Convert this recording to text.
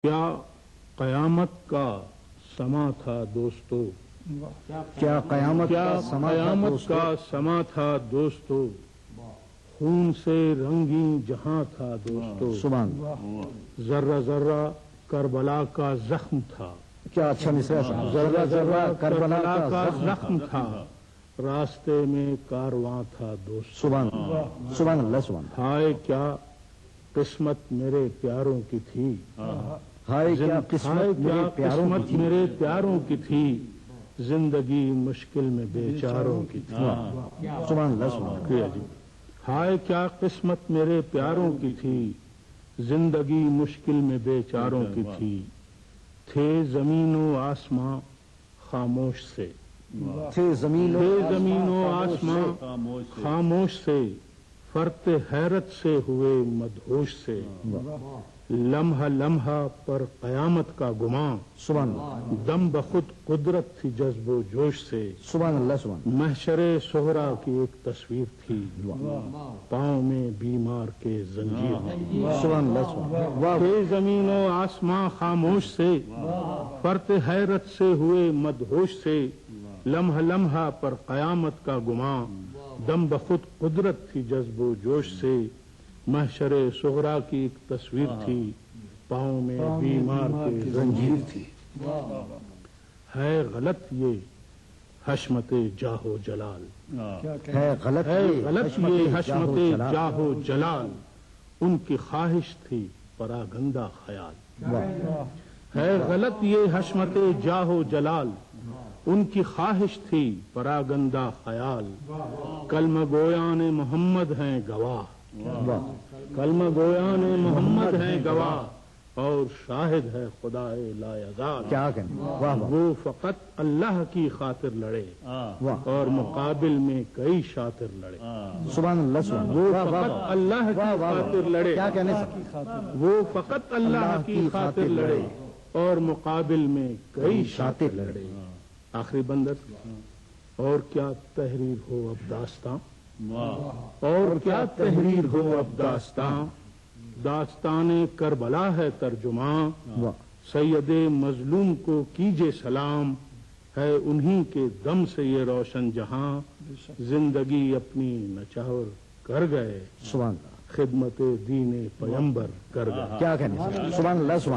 کیا قیامت کا سما تھا دوستو، کیا قیامت کا سما تھا دوستو، خون سے رنگین جہاں تھا دوستو، سبحان ذرہ ذرہ کربلا کا زخم تھا، کیا اچھا مصرع ہے، ذرہ ذرہ کربلا کا زخم تھا، راستے میں کارواں تھا دوستو، سبحان اللہ سبحان ہائے کیا قسمت میرے پیاروں کی تھی، ہائے کیا قسمت میرے پیاروں کی تھی، زندگی مشکل میں بیچاروں کی تھی، سبحان اللہ سبحان ہائے کیا قسمت میرے پیاروں کی تھی، زندگی مشکل میں بیچاروں کی تھی، تھے زمین و آسماں خاموش سے، تھے زمین و آسماں خاموش سے، فرت حیرت سے ہوئے مدہوش سے، لمحہ لمحہ پر قیامت کا گماں، سبحان اللہ دم بخود قدرت تھی جذب و جوش سے، سبحان اللہ سبحان محشر صغریٰ کی ایک تصویر تھی، پاؤں میں بیمار کے زنجیر تھی، سبحان اللہ سبحان تھے زمین و آسماں خاموش سے، فرت حیرت سے ہوئے مدہوش سے، لمحہ لمحہ پر قیامت کا گماں، دم بخود قدرت تھی جذب و جوش سے، محشر صغریٰ کی ایک تصویر تھی، پاؤں میں بیمار کے زنجیر تھی، ہے غلط یہ حشمت جاہ و جلال، ہے غلط یہ حشمت جاہ و جلال، ان کی خواہش تھی پراگندہ خیال، ہے غلط یہ حشمت جاہ و جلال، ان کی خواہش تھی پراگندہ خیال، کلمہ گویان محمد ہیں گواہ، کلمہ گویان محمد ہیں گواہ، اور شاہد ہے خدا لا یزال، کیا کہیں وہ فقط اللہ کی خاطر لڑے اور مقابل میں کئی شاطر لڑے، سبحان اللہ سبحان وہ فقط اللہ کی خاطر لڑے، کیا کہنے وہ فقط اللہ کی خاطر لڑے اور مقابل میں کئی شاطر لڑے، آخری بندر، اور کیا تحریر ہو اب داستاں، اور کیا تحریر ہو اب داستاں، داستان کربلا ہے ترجماں، سید مظلوم کو کیجے سلام، ہے انہی کے دم سے یہ روشن جہاں، زندگی اپنی نچھاور کر گئے، سبحان اللہ خدمت دین پیمبر کر گئے، کیا کہنے سبحان اللہ سبحان